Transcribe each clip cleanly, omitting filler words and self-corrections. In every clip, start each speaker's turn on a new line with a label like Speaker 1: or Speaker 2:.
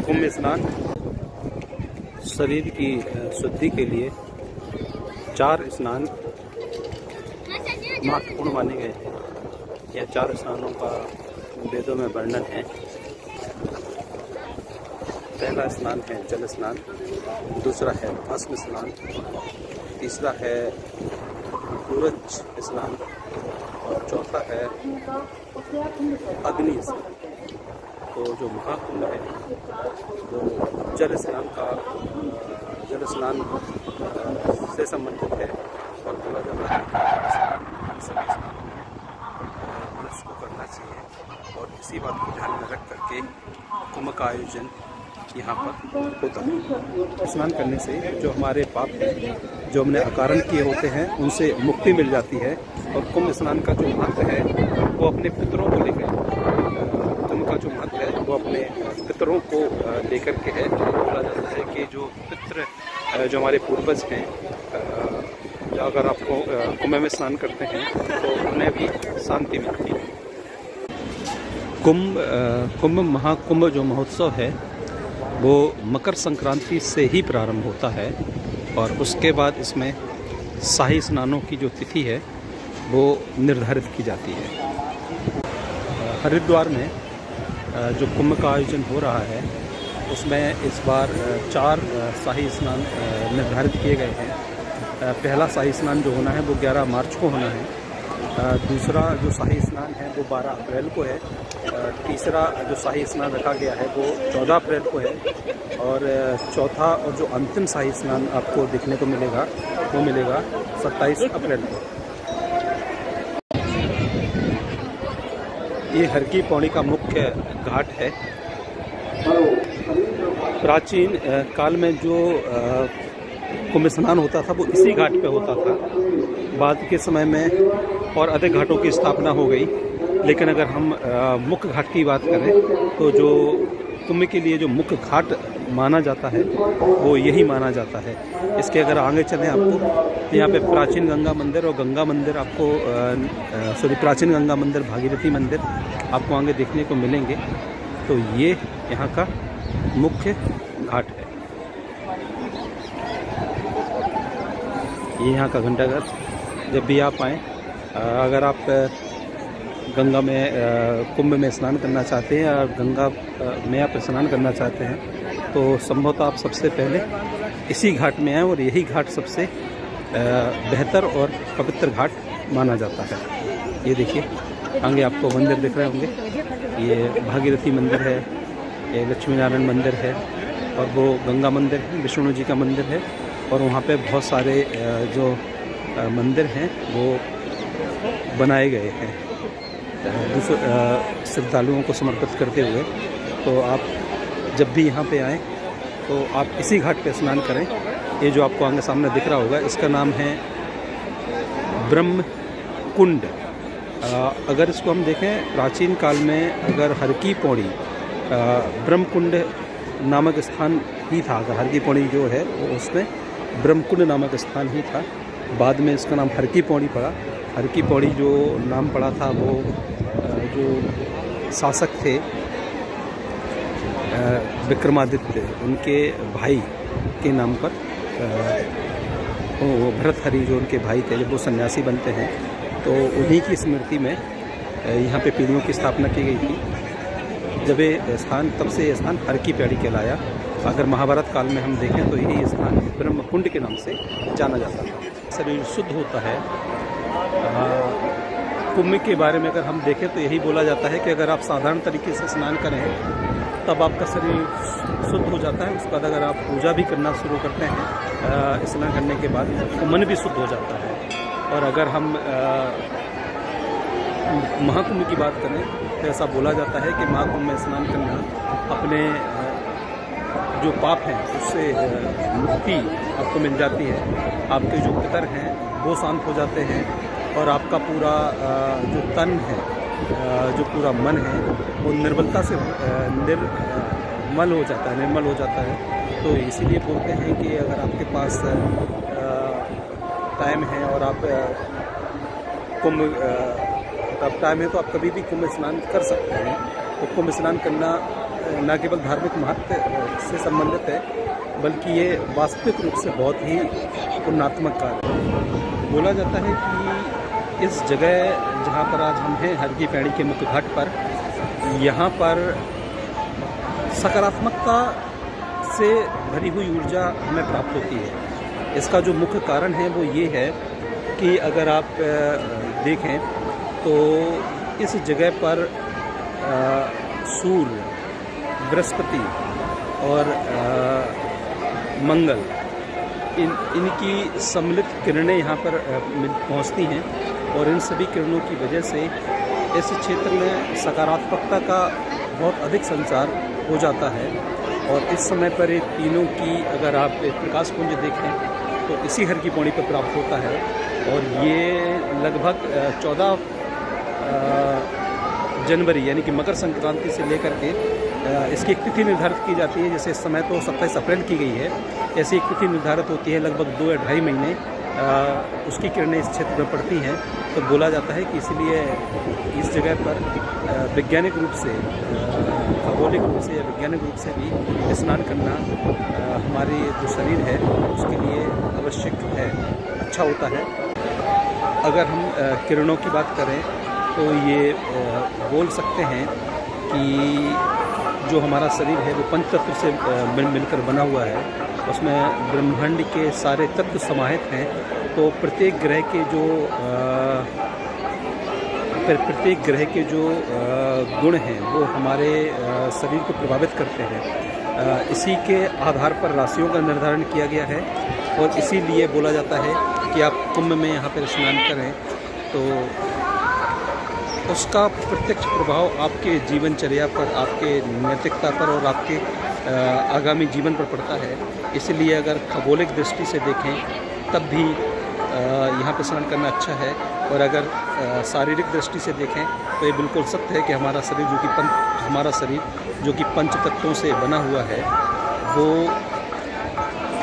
Speaker 1: कुंभ स्नान शरीर की शुद्धि के लिए 4 स्नान महत्वपूर्ण माने गए हैं। यह 4 स्नानों का वेदों में वर्णन है। पहला स्नान है जल स्नान, दूसरा है भस्म स्नान, तीसरा है सूरज स्नान और चौथा है अग्नि स्नान। तो जो महाकुंभ है वो जल स्नान से संबंधित है और बोला जाता है कि सभी स्नानों में मनुष्य को करना चाहिए और इसी बात को ध्यान में रख करके कुंभ का आयोजन यहाँ पर होता है। स्नान करने से जो हमारे पाप हैं, जो हमने अकारण किए होते हैं, उनसे मुक्ति मिल जाती है। और कुंभ स्नान का जो महत्व है वो अपने पितरों को लेकर, कुंभ का जो महत्व है वो अपने पितरों को लेकर के है। बोला जाता है कि जो पितृ जो हमारे पूर्वज हैं, अगर आपको कुंभ में स्नान करते हैं तो उन्हें भी शांति मिलती है। कुंभ महाकुंभ जो महोत्सव है वो मकर संक्रांति से ही प्रारंभ होता है और उसके बाद इसमें शाही स्नानों की जो तिथि है वो निर्धारित की जाती है। हरिद्वार में जो कुंभ का आयोजन हो रहा है उसमें इस बार 4 शाही स्नान निर्धारित किए गए हैं। पहला शाही स्नान जो होना है वो 11 मार्च को होना है। दूसरा जो शाही स्नान है वो 12 अप्रैल को है। तीसरा जो शाही स्नान रखा गया है वो 14 अप्रैल को है और चौथा और जो अंतिम शाही स्नान आपको देखने को मिलेगा वो मिलेगा 27 अप्रैल को। ये हर की पौड़ी का मुख्य घाट है। प्राचीन काल में जो कुंभ स्नान होता था वो इसी घाट पे होता था। बाद के समय में और अधिक घाटों की स्थापना हो गई, लेकिन अगर हम मुख्य घाट की बात करें तो जो कुंभ के लिए जो मुख्य घाट माना जाता है वो यही माना जाता है। इसके अगर आगे चलें आपको यहाँ पे प्राचीन गंगा मंदिर और गंगा मंदिर आपको प्राचीन गंगा मंदिर, भागीरथी मंदिर आपको आगे देखने को मिलेंगे। तो ये यहाँ का मुख्य घाट है। ये यहाँ का घंटाघर। जब भी आप आएँ, अगर आप गंगा में कुंभ में स्नान करना चाहते हैं और गंगा में आप स्नान करना चाहते हैं तो संभवतः आप सबसे पहले इसी घाट में आएँ और यही घाट सबसे बेहतर और पवित्र घाट माना जाता है। ये देखिए आगे आपको मंदिर दिख रहे होंगे। ये भागीरथी मंदिर है, ये लक्ष्मी नारायण मंदिर है और वो गंगा मंदिर है, विष्णु जी का मंदिर है। और वहाँ पे बहुत सारे जो मंदिर हैं वो बनाए गए हैं श्रद्धालुओं को समर्पित करते हुए। तो आप जब भी यहाँ पे आएँ तो आप इसी घाट पे स्नान करें। ये जो आपको आगे सामने दिख रहा होगा इसका नाम है ब्रह्म कुंड। अगर इसको हम देखें, प्राचीन काल में अगर हर की पौड़ी ब्रह्म कुंड नामक स्थान ही था। अगर हर की पौड़ी जो है वो उसमें ब्रह्म कुंड नामक स्थान ही था। बाद में इसका नाम हर की पौड़ी पड़ा। हर की पौड़ी जो नाम पड़ा था वो जो शासक थे विक्रमादित्य, उनके भाई के नाम पर वो भरतहरि जो उनके भाई थे, जब वो सन्यासी बनते हैं तो उन्हीं की स्मृति में यहाँ पे पीढ़ियों की स्थापना की गई थी। जब ये स्थान, तब से ये स्थान हर की पौड़ी कहलाया। अगर महाभारत काल में हम देखें तो यही स्थान ब्रह्म कुंड के नाम से जाना जाता था। शरीर शुद्ध होता है। कुंभ के बारे में अगर हम देखें तो यही बोला जाता है कि अगर आप साधारण तरीके से स्नान करें तब आपका शरीर शुद्ध हो जाता है। उसके बाद अगर आप पूजा भी करना शुरू करते हैं स्नान करने के बाद तो मन भी शुद्ध हो जाता है। और अगर हम महाकुंभ की बात करें तो ऐसा बोला जाता है कि महाकुंभ में स्नान करना अपने जो पाप हैं उससे मुक्ति आपको मिल जाती है। आपके जो पितर हैं वो शांत हो जाते हैं और आपका पूरा जो तन है, जो पूरा मन है वो निर्मलता से निर्मल हो जाता है। तो इसीलिए बोलते हैं कि अगर आपके पास टाइम है और आप टाइम है तो आप कभी भी कुंभ स्नान कर सकते हैं। तो कुंभ स्नान करना न केवल धार्मिक महत्व से संबंधित है, बल्कि ये वास्तविक रूप से बहुत ही पुण्यात्मक कार्य है। बोला जाता है कि इस जगह जहाँ पर आज हम हैं, हरकी पैड़ी के मुख्य घाट पर, यहाँ पर सकारात्मकता से भरी हुई ऊर्जा हमें प्राप्त होती है। इसका जो मुख्य कारण है वो ये है कि अगर आप देखें तो इस जगह पर सूर्य, बृहस्पति और मंगल, इनकी सम्मिलित किरणें यहाँ पर पहुँचती हैं और इन सभी किरणों की वजह से इस क्षेत्र में सकारात्मकता का बहुत अधिक संचार हो जाता है। और इस समय पर ये तीनों की अगर आप प्रकाश पुंज देखें तो इसी हरकी पौड़ी पर प्राप्त होता है और ये लगभग 14 जनवरी यानी कि मकर संक्रांति से लेकर के इसकी एक तिथि निर्धारित की जाती है। जैसे इस समय तो 27 अप्रैल की गई है, ऐसी एक तिथि निर्धारित होती है लगभग 2 या ढाई महीने उसकी किरणें इस क्षेत्र में पड़ती हैं। तो बोला जाता है कि इसलिए इस जगह पर वैज्ञानिक रूप से, खगोलिक रूप से या वैज्ञानिक रूप से भी स्नान करना हमारी जो शरीर है उसके लिए आवश्यक है, अच्छा होता है। अगर हम किरणों की बात करें तो ये बोल सकते हैं कि जो हमारा शरीर है वो पंच तत्व से मिलकर बना हुआ है, उसमें ब्रह्मांड के सारे तत्व समाहित हैं। तो प्रत्येक ग्रह के जो गुण हैं वो हमारे शरीर को प्रभावित करते हैं। इसी के आधार पर राशियों का निर्धारण किया गया है और इसीलिए बोला जाता है कि आप कुंभ में यहाँ पर स्नान करें तो उसका प्रत्यक्ष प्रभाव आपके जीवनचर्या पर, आपके नैतिकता पर और आपके आगामी जीवन पर पड़ता है। इसलिए अगर खगोलिक दृष्टि से देखें तब भी यहाँ पर स्नान करना अच्छा है, और अगर शारीरिक दृष्टि से देखें तो ये बिल्कुल सत्य है कि हमारा शरीर जो कि पंच तत्वों से बना हुआ है वो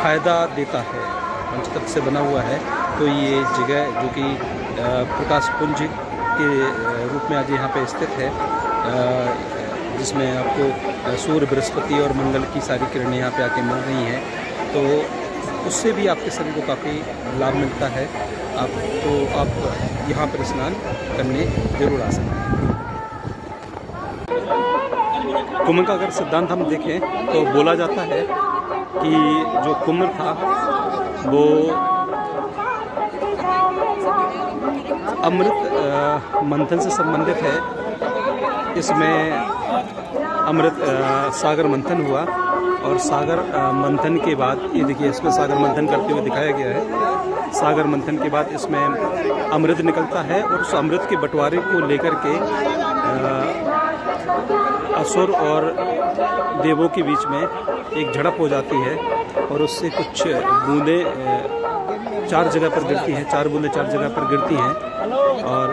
Speaker 1: फायदा देता है, पंच तत्व से बना हुआ है। तो ये जगह जो कि प्रकाश पुंज के रूप में आज यहाँ पे स्थित है, जिसमें आपको सूर्य, बृहस्पति और मंगल की सारी किरणें यहाँ पे आके मिल रही हैं, तो उससे भी आपके शरीर को काफ़ी लाभ मिलता है। आप यहाँ पर स्नान करने जरूर आ सकते हैं। कुंभ का अगर सिद्धांत हम देखें तो बोला जाता है कि जो कुंभ था वो अमृत मंथन से संबंधित है। इसमें अमृत सागर मंथन हुआ और सागर मंथन के बाद, ये देखिए इसको सागर मंथन करते हुए दिखाया गया है। सागर मंथन के बाद इसमें अमृत निकलता है और उस अमृत के बंटवारे को लेकर के असुर और देवों के बीच में एक झड़प हो जाती है और उससे कुछ बूंदें 4 जगह पर गिरती हैं, 4 बूंदें 4 जगह पर गिरती हैं और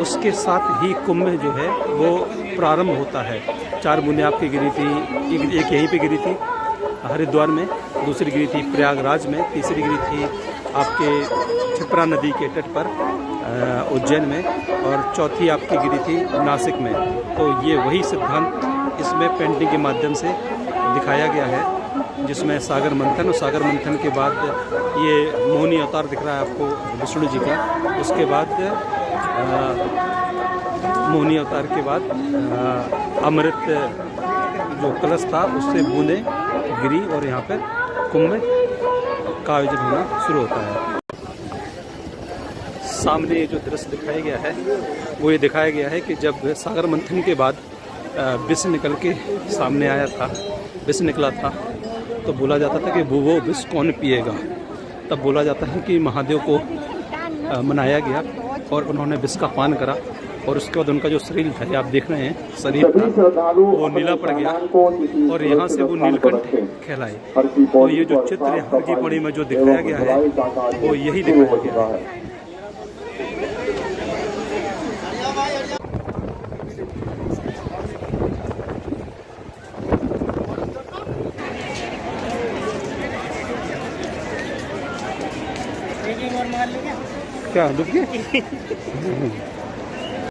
Speaker 1: उसके साथ ही कुंभ जो है वो प्रारंभ होता है। 4 बूंदें आपकी गिरी थी, एक यहीं पे गिरी थी हरिद्वार में, दूसरी गिरी थी प्रयागराज में, तीसरी गिरी थी आपके क्षिप्रा नदी के तट पर उज्जैन में, और चौथी आपकी गिरी थी नासिक में। तो ये वही सिद्धांत इसमें पेंटिंग के माध्यम से दिखाया गया है, जिसमें सागर मंथन, और सागर मंथन के बाद ये मोहिनी अवतार दिख रहा है आपको विष्णु जी का। उसके बाद मोहिनी अवतार के बाद अमृत जो कलश था उससे बूंदें गिरी और यहाँ पर कुंभ का आयोजन होना शुरू होता है। सामने जो दृश्य दिखाया गया है वो ये दिखाया गया है कि जब सागर मंथन के बाद विष निकल के सामने आया था, विष निकला था, तो बोला जाता था कि वो विष कौन पिएगा। तब बोला जाता है कि महादेव को मनाया गया और उन्होंने विष का पान करा और उसके बाद उनका जो शरीर है, आप देख रहे हैं शरीर था वो नीला पड़ गया और यहाँ से वो नीलकंठ कहलाए। तो ये जो चित्र यहाँ की पौड़ी में जो दिखाया गया है वो यही दिखाया गया है। क्या डूब गया?